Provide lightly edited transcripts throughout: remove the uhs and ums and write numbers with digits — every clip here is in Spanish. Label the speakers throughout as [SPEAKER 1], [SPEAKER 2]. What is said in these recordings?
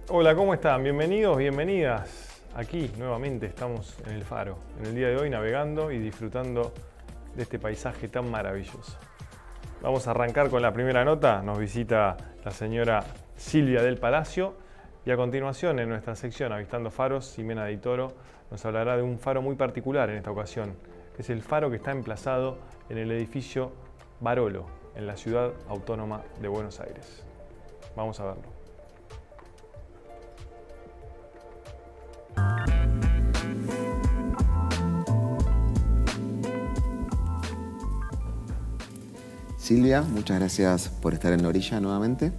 [SPEAKER 1] Hola, ¿cómo están? Bienvenidos, bienvenidas. Aquí nuevamente estamos en el Faro, en el día de hoy navegando y disfrutando de este paisaje tan maravilloso. Vamos a arrancar con la primera nota. Nos visita la señora Silvia del Palacio y a continuación en nuestra sección Avistando Faros, Ximena de Toro nos hablará de un faro muy particular en esta ocasión, que es el faro que está emplazado en el edificio Barolo, en la ciudad autónoma de Buenos Aires. Vamos a verlo.
[SPEAKER 2] Silvia, muchas gracias por estar en la orilla nuevamente.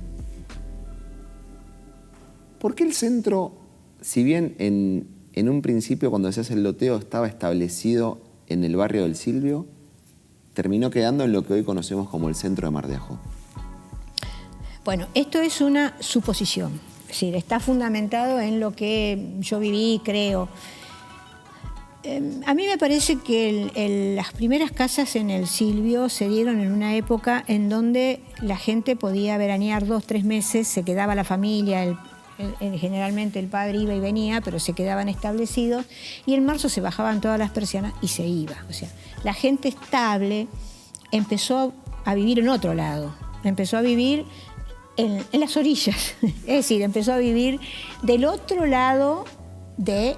[SPEAKER 2] ¿Por qué el centro, si bien en un principio cuando se hace el loteo estaba establecido en el barrio del Silvio, terminó quedando en lo que hoy conocemos como el centro de Mar de Ajó?
[SPEAKER 3] Bueno, esto es una suposición, es decir, está fundamentado en lo que yo viví y creo. A mí me parece que las primeras casas en el Silvio se dieron en una época en donde la gente podía veranear 2 o 3 meses, se quedaba la familia, generalmente el padre iba y venía, pero se quedaban establecidos, y en marzo se bajaban todas las persianas y se iba. O sea, la gente estable empezó a vivir en otro lado, empezó a vivir en las orillas, es decir, empezó a vivir del otro lado del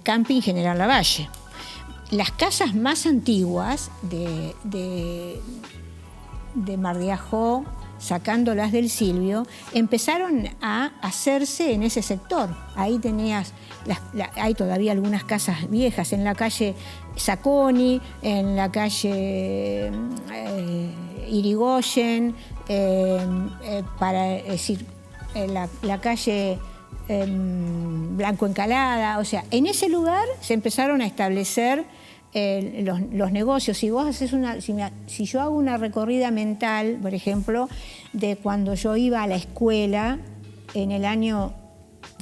[SPEAKER 3] Camping General Lavalle. Las casas más antiguas de Mar de Ajó, sacándolas del Silvio, empezaron a hacerse en ese sector. Ahí tenías, hay todavía algunas casas viejas en la calle Saconi, en la calle Irigoyen, para decir, la calle Blanco Encalada. O sea, en ese lugar se empezaron a establecer los negocios. Si vos haces si yo hago una recorrida mental, por ejemplo, de cuando yo iba a la escuela en el año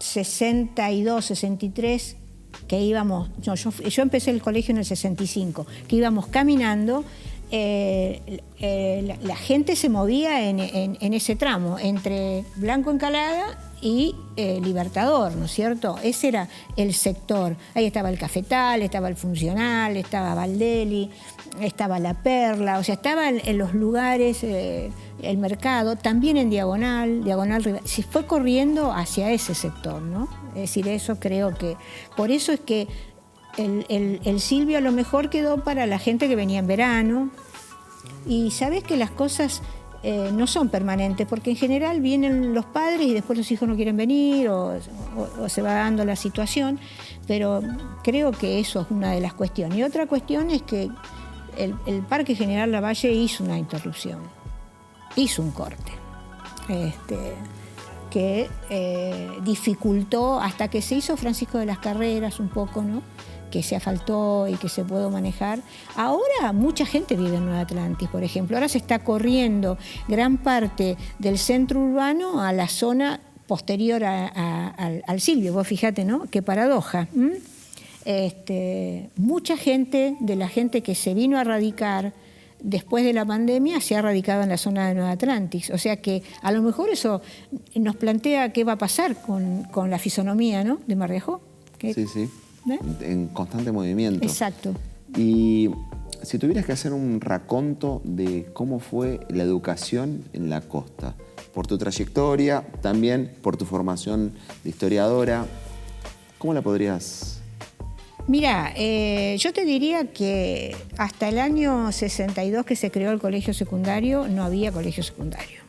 [SPEAKER 3] 62, 63, que íbamos, yo empecé el colegio en el 65, que íbamos caminando, la gente se movía en ese tramo, entre Blanco Encalada y Libertador, ¿no es cierto? Ese era el sector. Ahí estaba el Cafetal, estaba el Funcional, estaba Valdelli, estaba La Perla, o sea, estaba en los lugares, el mercado, también en Diagonal se fue corriendo hacia ese sector, ¿no? Es decir, eso creo que, por eso es que el Silvio a lo mejor quedó para la gente que venía en verano, y sabes que las cosas no son permanentes, porque en general vienen los padres y después los hijos no quieren venir o se va dando la situación, pero creo que eso es una de las cuestiones. Y otra cuestión es que el Parque General Lavalle hizo una interrupción, hizo un corte, que dificultó hasta que se hizo Francisco de las Carreras un poco, ¿no? Que se asfaltó y que se pudo manejar. Ahora mucha gente vive en Nueva Atlantis, por ejemplo. Ahora se está corriendo gran parte del centro urbano a la zona posterior al Silvio. Vos fíjate, ¿no? Qué paradoja. Mucha gente, de la gente que se vino a radicar después de la pandemia, se ha radicado en la zona de Nueva Atlantis. O sea que a lo mejor eso nos plantea qué va a pasar con la fisonomía, ¿no? De Mar de Ajó.
[SPEAKER 2] Sí, sí. En constante movimiento.
[SPEAKER 3] Exacto.
[SPEAKER 2] Y si tuvieras que hacer un raconto de cómo fue la educación en la costa, por tu trayectoria, también por tu formación de historiadora, ¿cómo la podrías...?
[SPEAKER 3] Mira, yo te diría que hasta el año 62 que se creó el colegio secundario, no había colegio secundario.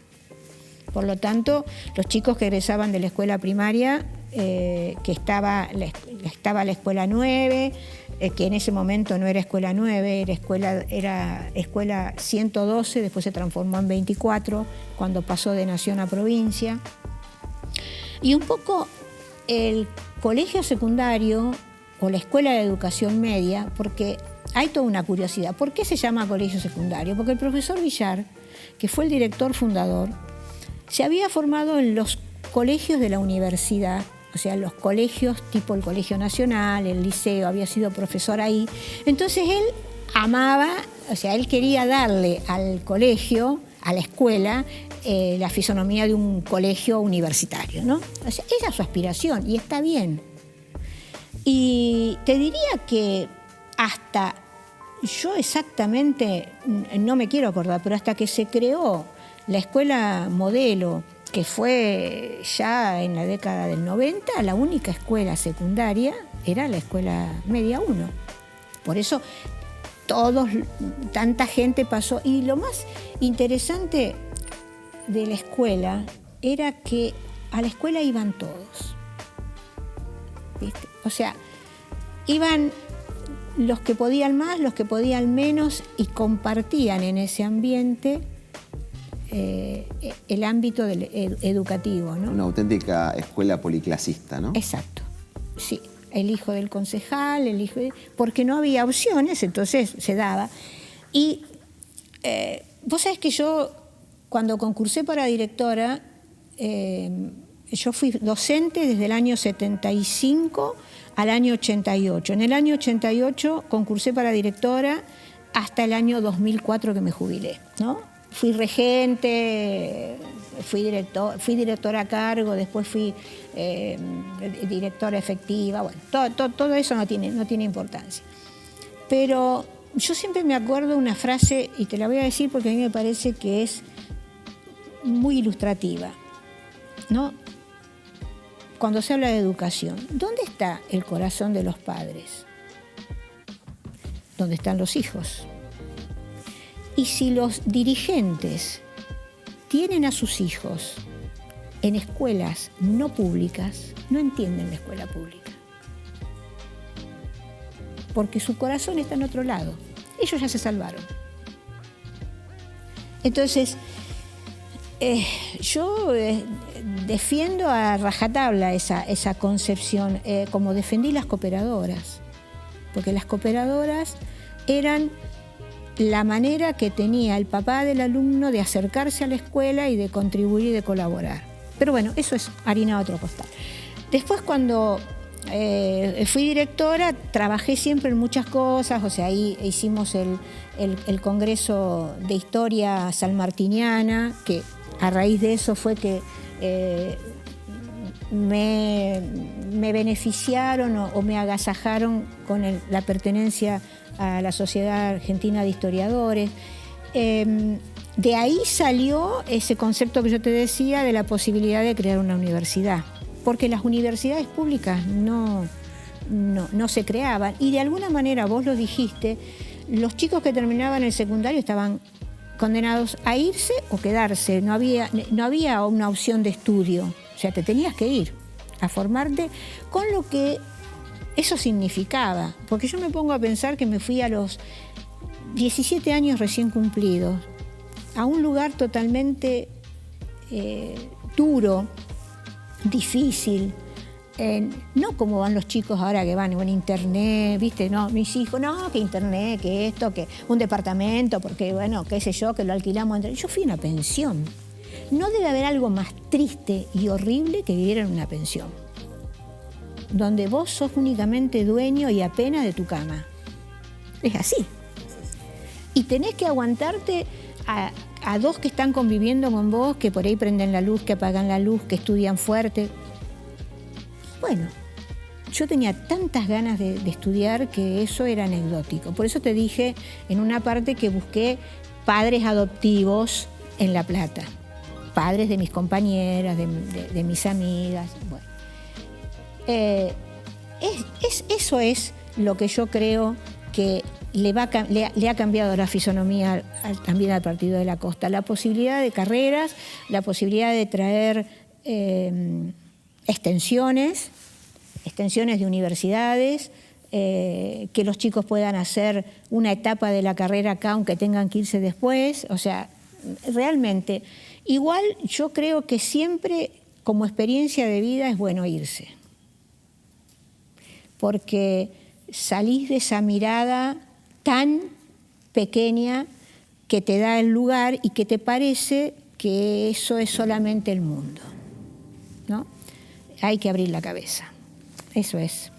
[SPEAKER 3] Por lo tanto, los chicos que egresaban de la escuela primaria, que estaba la escuela 9, que en ese momento no era escuela 9, era escuela 112, después se transformó en 24, cuando pasó de nación a provincia. Y un poco el colegio secundario o la escuela de educación media, porque hay toda una curiosidad. ¿Por qué se llama colegio secundario? Porque el profesor Villar, que fue el director fundador, se había formado en los colegios de la universidad, o sea, los colegios tipo el Colegio Nacional, el liceo, había sido profesor ahí. Entonces él amaba, o sea, él quería darle al colegio a la escuela la fisonomía de un colegio universitario, ¿no? O sea, esa es su aspiración y está bien. Y te diría que hasta, yo exactamente no me quiero acordar, pero hasta que se creó la escuela modelo, que fue ya en la década del 90, la única escuela secundaria era la escuela media 1. Por eso tanta gente pasó. Y lo más interesante de la escuela era que a la escuela iban todos, ¿viste? O sea, iban los que podían más, los que podían menos, y compartían en ese ambiente el ámbito educativo, ¿no?
[SPEAKER 2] Una auténtica escuela policlasista, ¿no?
[SPEAKER 3] Exacto, sí. El hijo del concejal, porque no había opciones, entonces se daba. Y vos sabés que yo, cuando concursé para directora, yo fui docente desde el año 75 al año 88. En el año 88 concursé para directora hasta el año 2004 que me jubilé, ¿no? Fui regente, fui directora a cargo, después fui directora efectiva. Bueno, todo eso no tiene importancia. Pero yo siempre me acuerdo de una frase, y te la voy a decir porque a mí me parece que es muy ilustrativa, ¿no? Cuando se habla de educación, ¿dónde está el corazón de los padres? ¿Dónde están los hijos? Y si los dirigentes tienen a sus hijos en escuelas no públicas, no entienden la escuela pública. Porque su corazón está en otro lado. Ellos ya se salvaron. Entonces, yo defiendo a rajatabla esa concepción, como defendí las cooperadoras. Porque las cooperadoras eran la manera que tenía el papá del alumno de acercarse a la escuela y de contribuir y de colaborar. Pero bueno, eso es harina de otro costal. Después, cuando fui directora, trabajé siempre en muchas cosas. O sea, ahí hicimos el Congreso de Historia Sanmartiniana, que a raíz de eso fue que me beneficiaron o me agasajaron con la pertenencia a la Sociedad Argentina de Historiadores. De ahí salió ese concepto que yo te decía de la posibilidad de crear una universidad, porque las universidades públicas no se creaban, y de alguna manera, vos lo dijiste, los chicos que terminaban el secundario estaban condenados a irse o quedarse, no había una opción de estudio, o sea, te tenías que ir a formarte, con lo que eso significaba, porque yo me pongo a pensar que me fui a los 17 años recién cumplidos, a un lugar totalmente duro, difícil, no como van los chicos ahora que van en internet, ¿viste? No, mis hijos, no, que internet, que esto, que un departamento, porque bueno, qué sé yo, que lo alquilamos. Yo fui a una pensión. No debe haber algo más triste y horrible que vivir en una pensión, donde vos sos únicamente dueño y apenas de tu cama. Es así. Y tenés que aguantarte a dos que están conviviendo con vos, que por ahí prenden la luz, que apagan la luz, que estudian fuerte. Bueno, yo tenía tantas ganas de estudiar que eso era anecdótico. Por eso te dije en una parte que busqué padres adoptivos en La Plata. Padres de mis compañeras, de mis amigas. Bueno. Eso es lo que yo creo que le ha cambiado la fisonomía también al Partido de la Costa. La posibilidad de carreras, la posibilidad de traer extensiones de universidades, que los chicos puedan hacer una etapa de la carrera acá aunque tengan que irse después. O sea, realmente, igual yo creo que siempre como experiencia de vida es bueno irse. Porque salís de esa mirada tan pequeña que te da el lugar y que te parece que eso es solamente el mundo, ¿no? Hay que abrir la cabeza. Eso es.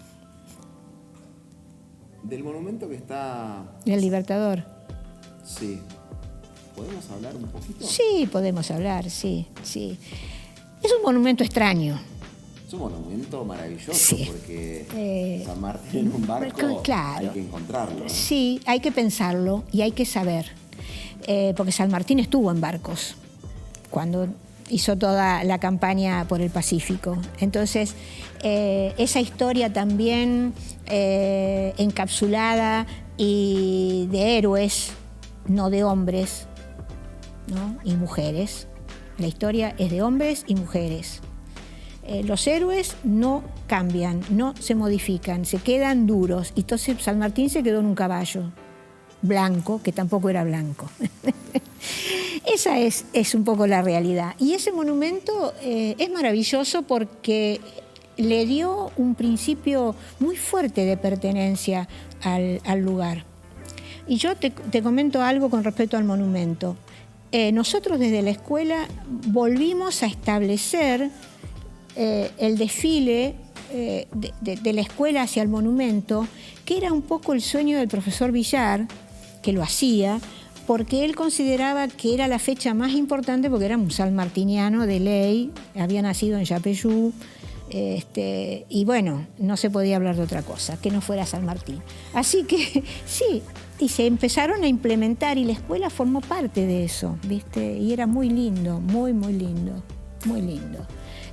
[SPEAKER 2] Del monumento que está...
[SPEAKER 3] El Libertador.
[SPEAKER 2] Sí. ¿Podemos hablar un poquito?
[SPEAKER 3] Sí, podemos hablar, sí, sí. Es un monumento extraño.
[SPEAKER 2] Es un monumento maravilloso,
[SPEAKER 3] sí.
[SPEAKER 2] Porque San Martín en un barco,
[SPEAKER 3] claro,
[SPEAKER 2] hay que encontrarlo, ¿no?
[SPEAKER 3] Sí, hay que pensarlo y hay que saber. Porque San Martín estuvo en barcos cuando hizo toda la campaña por el Pacífico. Entonces, esa historia también encapsulada y de héroes, no de hombres, ¿no? Y mujeres. La historia es de hombres y mujeres. Los héroes no cambian, no se modifican, se quedan duros. Y entonces San Martín se quedó en un caballo blanco, que tampoco era blanco. Esa es un poco la realidad. Y ese monumento es maravilloso porque le dio un principio muy fuerte de pertenencia al lugar. Y yo te comento algo con respecto al monumento. Nosotros desde la escuela volvimos a establecer el desfile de la escuela hacia el monumento, que era un poco el sueño del profesor Villar, que lo hacía, porque él consideraba que era la fecha más importante porque era un sanmartiniano de ley, había nacido en Yapeyú, y bueno, no se podía hablar de otra cosa, que no fuera San Martín. Así que sí, y se empezaron a implementar y la escuela formó parte de eso, ¿viste? Y era muy lindo, muy, muy lindo, muy lindo.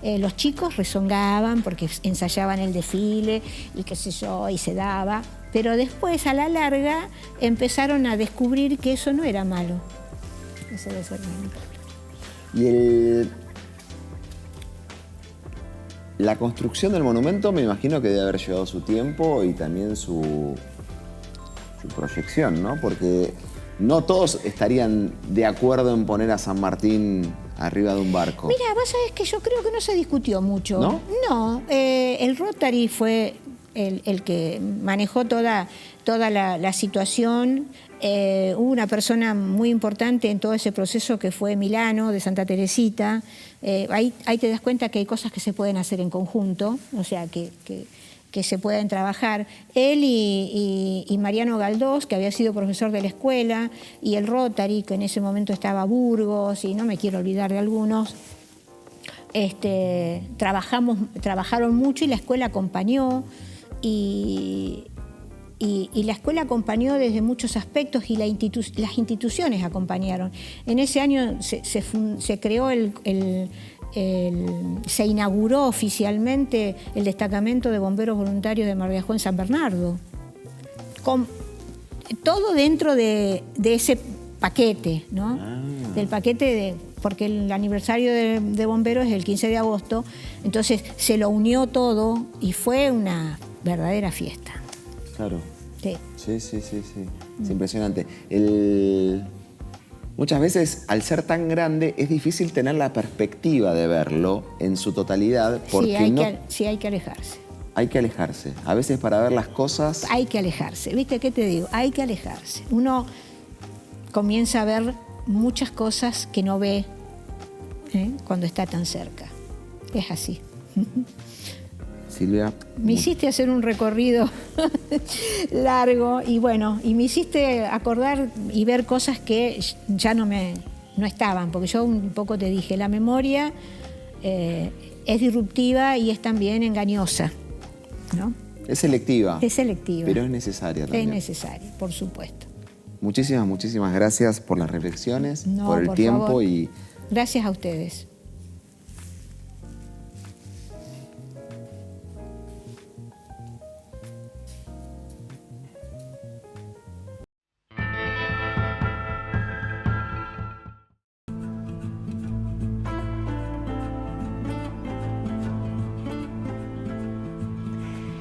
[SPEAKER 3] Los chicos rezongaban porque ensayaban el desfile y qué sé yo, y se daba, pero después a la larga empezaron a descubrir que eso no era malo. Eso debe ser malo.
[SPEAKER 2] Y la construcción del monumento me imagino que debe haber llevado su tiempo y también su proyección, ¿no? Porque no todos estarían de acuerdo en poner a San Martín arriba de un barco.
[SPEAKER 3] Mira, vos sabés que yo creo que no se discutió mucho.
[SPEAKER 2] ¿No?
[SPEAKER 3] No, el Rotary fue el que manejó toda la situación. Hubo una persona muy importante en todo ese proceso que fue Milano, de Santa Teresita. Ahí te das cuenta que hay cosas que se pueden hacer en conjunto, o sea, que se pueden trabajar. Él y Mariano Galdós, que había sido profesor de la escuela, y el Rotary, que en ese momento estaba Burgos, y no me quiero olvidar de algunos, trabajaron mucho y la escuela acompañó, y la escuela acompañó desde muchos aspectos y las instituciones acompañaron. En ese año se creó se inauguró oficialmente el destacamento de bomberos voluntarios de Mar de Ajó en San Bernardo. Con todo dentro de ese paquete, ¿no? Del paquete porque el aniversario de bomberos es el 15 de agosto, entonces se lo unió todo y fue una verdadera fiesta.
[SPEAKER 2] Claro.
[SPEAKER 3] Sí.
[SPEAKER 2] Sí. Es impresionante. Muchas veces, al ser tan grande, es difícil tener la perspectiva de verlo en su totalidad. Porque
[SPEAKER 3] sí, hay que alejarse.
[SPEAKER 2] Hay que alejarse. A veces para ver las cosas...
[SPEAKER 3] Hay que alejarse. ¿Viste qué te digo? Hay que alejarse. Uno comienza a ver muchas cosas que no ve cuando está tan cerca. Es así.
[SPEAKER 2] Silvia.
[SPEAKER 3] Me hiciste hacer un recorrido largo y bueno, y me hiciste acordar y ver cosas que ya no estaban, porque yo un poco te dije, la memoria es disruptiva y es también engañosa, ¿no?
[SPEAKER 2] Es selectiva.
[SPEAKER 3] Es selectiva.
[SPEAKER 2] Pero es necesaria también.
[SPEAKER 3] Es necesaria, por supuesto.
[SPEAKER 2] Muchísimas gracias por las reflexiones, por el tiempo
[SPEAKER 3] favor.
[SPEAKER 2] y...
[SPEAKER 3] Gracias a ustedes.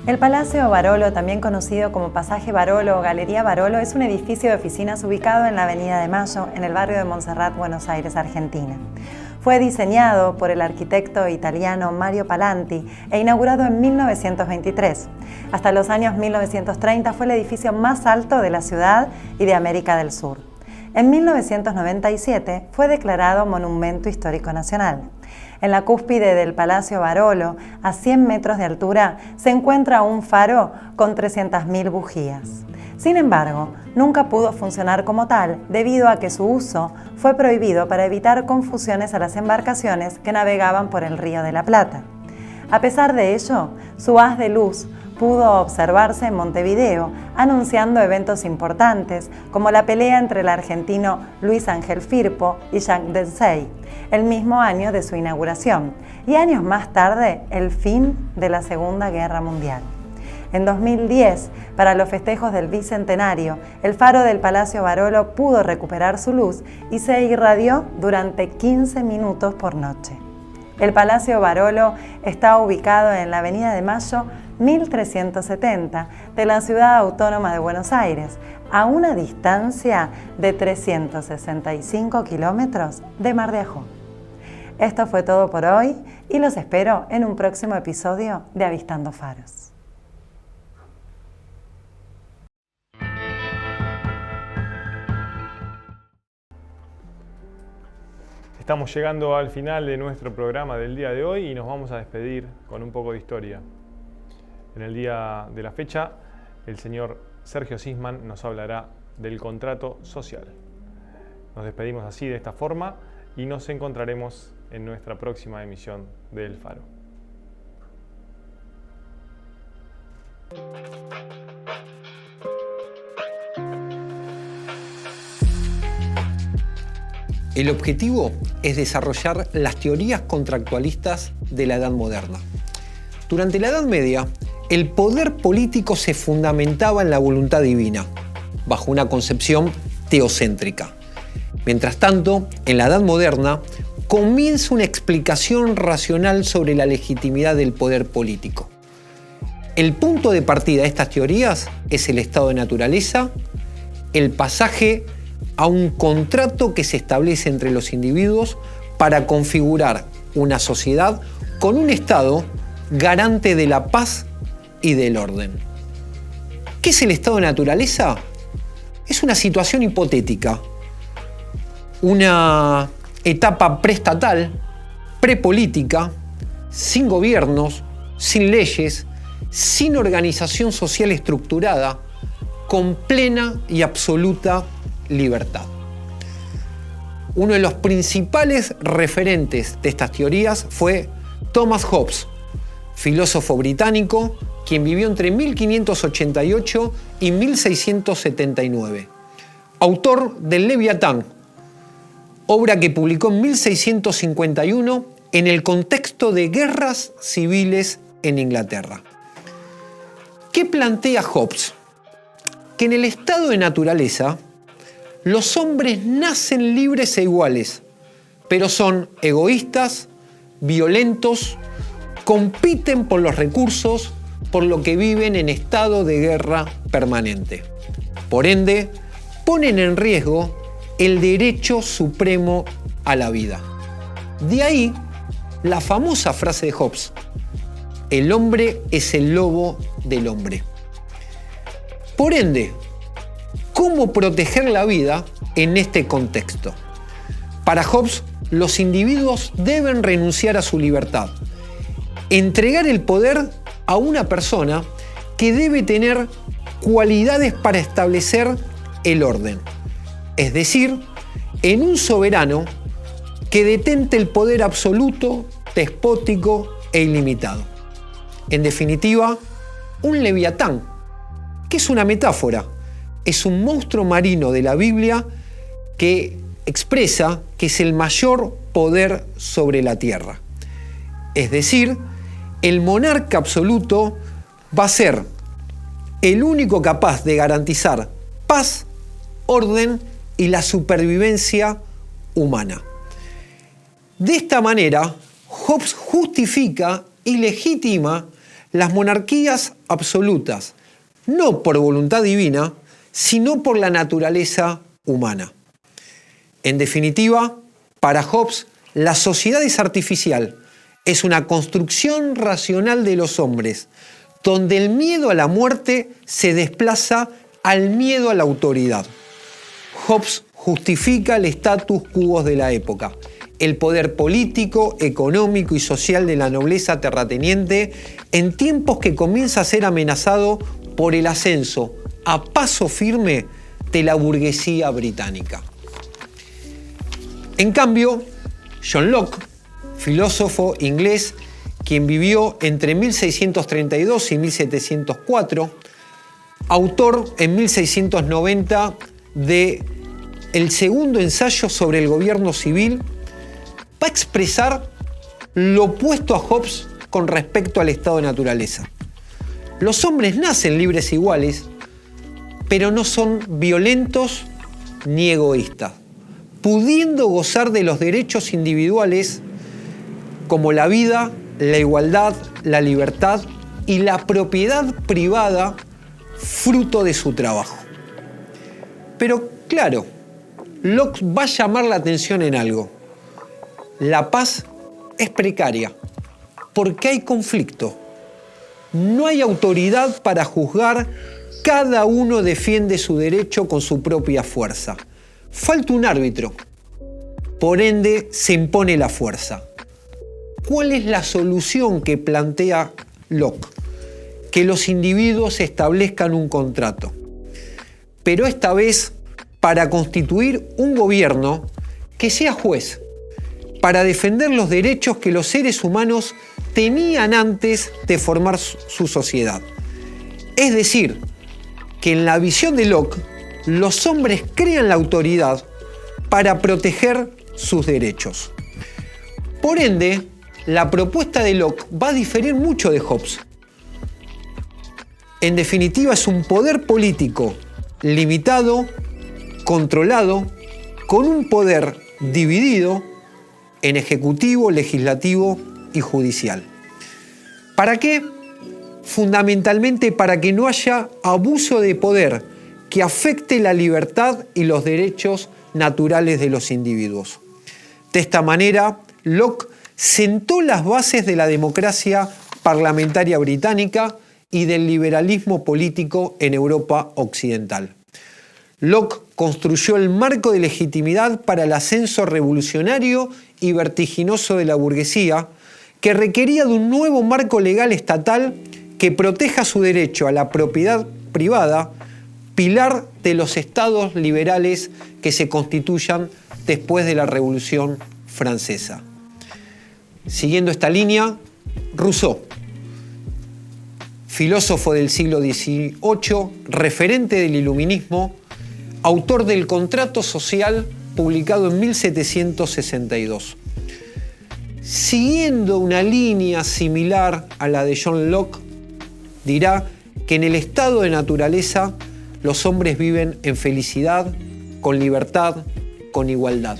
[SPEAKER 4] El Palacio Barolo, también conocido como Pasaje Barolo o Galería Barolo, es un edificio de oficinas ubicado en la Avenida de Mayo, en el barrio de Montserrat, Buenos Aires, Argentina. Fue diseñado por el arquitecto italiano Mario Palanti e inaugurado en 1923. Hasta los años 1930 fue el edificio más alto de la ciudad y de América del Sur. En 1997 fue declarado Monumento Histórico Nacional. En la cúspide del Palacio Barolo, a 100 metros de altura, se encuentra un faro con 300.000 bujías. Sin embargo, nunca pudo funcionar como tal debido a que su uso fue prohibido para evitar confusiones a las embarcaciones que navegaban por el Río de la Plata. A pesar de ello, su haz de luz pudo observarse en Montevideo, anunciando eventos importantes como la pelea entre el argentino Luis Ángel Firpo y Jacques Desailly, el mismo año de su inauguración, y años más tarde el fin de la Segunda Guerra Mundial. En 2010, para los festejos del Bicentenario, el faro del Palacio Barolo pudo recuperar su luz y se irradió durante 15 minutos por noche. El Palacio Barolo está ubicado en la Avenida de Mayo 1370 de la Ciudad Autónoma de Buenos Aires, a una distancia de 365 kilómetros de Mar de Ajó. Esto fue todo por hoy y los espero en un próximo episodio de Avistando Faros.
[SPEAKER 1] Estamos llegando al final de nuestro programa del día de hoy y nos vamos a despedir con un poco de historia. En el día de la fecha, el señor Sergio Sisman nos hablará del contrato social. Nos despedimos así, de esta forma, y nos encontraremos en nuestra próxima emisión de El Faro.
[SPEAKER 5] El objetivo es desarrollar las teorías contractualistas de la Edad Moderna. Durante la Edad Media, el poder político se fundamentaba en la voluntad divina, bajo una concepción teocéntrica. Mientras tanto, en la Edad Moderna, comienza una explicación racional sobre la legitimidad del poder político. El punto de partida de estas teorías es el estado de naturaleza, el pasaje a un contrato que se establece entre los individuos para configurar una sociedad con un Estado garante de la paz y del orden. ¿Qué es el estado de naturaleza? Es una situación hipotética, una etapa preestatal, prepolítica, sin gobiernos, sin leyes, sin organización social estructurada, con plena y absoluta libertad. Uno de los principales referentes de estas teorías fue Thomas Hobbes, filósofo británico, quien vivió entre 1588 y 1679, autor del Leviatán, obra que publicó en 1651 en el contexto de guerras civiles en Inglaterra. ¿Qué plantea Hobbes? Que en el estado de naturaleza los hombres nacen libres e iguales, pero son egoístas, violentos, compiten por los recursos, por lo que viven en estado de guerra permanente. Por ende, ponen en riesgo el derecho supremo a la vida. De ahí la famosa frase de Hobbes: el hombre es el lobo del hombre. Por ende, ¿cómo proteger la vida en este contexto? Para Hobbes, los individuos deben renunciar a su libertad, entregar el poder a una persona que debe tener cualidades para establecer el orden, es decir, en un soberano que detente el poder absoluto, despótico e ilimitado. En definitiva, un leviatán, que es una metáfora, es un monstruo marino de la Biblia que expresa que es el mayor poder sobre la tierra. Es decir, el monarca absoluto va a ser el único capaz de garantizar paz, orden y la supervivencia humana. De esta manera, Hobbes justifica y legitima las monarquías absolutas, no por voluntad divina, sino por la naturaleza humana. En definitiva, para Hobbes, la sociedad es artificial, es una construcción racional de los hombres, donde el miedo a la muerte se desplaza al miedo a la autoridad. Hobbes justifica el status quo de la época, el poder político, económico y social de la nobleza terrateniente en tiempos que comienza a ser amenazado por el ascenso a paso firme de la burguesía británica. En cambio, John Locke, filósofo inglés, quien vivió entre 1632 y 1704, autor en 1690 de el segundo ensayo sobre el gobierno civil, va a expresar lo opuesto a Hobbes con respecto al estado de naturaleza. Los hombres nacen libres e iguales, pero no son violentos ni egoístas, pudiendo gozar de los derechos individuales como la vida, la igualdad, la libertad y la propiedad privada fruto de su trabajo. Pero claro, Locke va a llamar la atención en algo. La paz es precaria porque hay conflicto. No hay autoridad para juzgar, cada uno defiende su derecho con su propia fuerza. Falta un árbitro, por ende se impone la fuerza. ¿Cuál es la solución que plantea Locke? Que los individuos establezcan un contrato, pero esta vez para constituir un gobierno que sea juez, para defender los derechos que los seres humanos tenían antes de formar su sociedad. Es decir, que en la visión de Locke, los hombres crean la autoridad para proteger sus derechos. Por ende, la propuesta de Locke va a diferir mucho de Hobbes. En definitiva, es un poder político limitado, controlado, con un poder dividido en ejecutivo, legislativo y judicial. ¿Para qué? Fundamentalmente para que no haya abuso de poder que afecte la libertad y los derechos naturales de los individuos. De esta manera, Locke sentó las bases de la democracia parlamentaria británica y del liberalismo político en Europa occidental. Locke construyó el marco de legitimidad para el ascenso revolucionario y vertiginoso de la burguesía, que requería de un nuevo marco legal estatal que proteja su derecho a la propiedad privada, pilar de los estados liberales que se constituyan después de la Revolución Francesa. Siguiendo esta línea, Rousseau, filósofo del siglo XVIII, referente del iluminismo, autor del Contrato Social, publicado en 1762. Siguiendo una línea similar a la de John Locke, dirá que en el estado de naturaleza los hombres viven en felicidad, con libertad, con igualdad.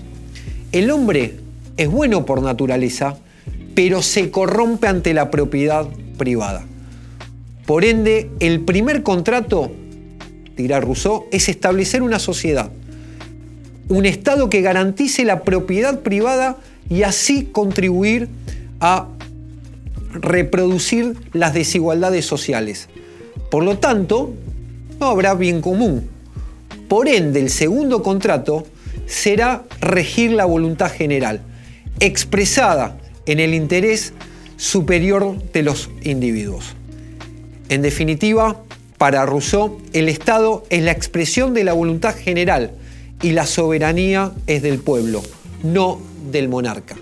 [SPEAKER 5] El hombre es bueno por naturaleza, pero se corrompe ante la propiedad privada. Por ende, el primer contrato, dirá Rousseau, es establecer una sociedad, un Estado que garantice la propiedad privada y así contribuir a reproducir las desigualdades sociales. Por lo tanto, no habrá bien común. Por ende, el segundo contrato será regir la voluntad general, expresada en el interés superior de los individuos. En definitiva, para Rousseau, el Estado es la expresión de la voluntad general y la soberanía es del pueblo, no del monarca.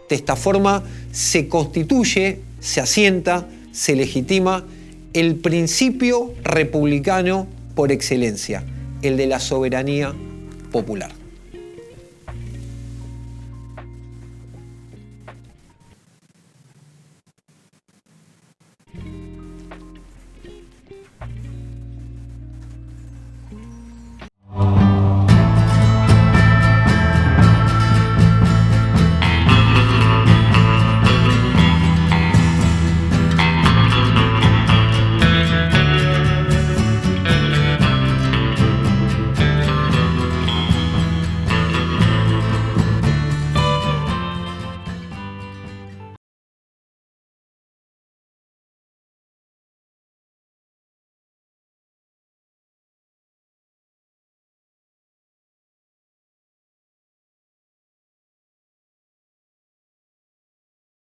[SPEAKER 5] De esta forma se constituye, se asienta, se legitima el principio republicano por excelencia, el de la soberanía popular.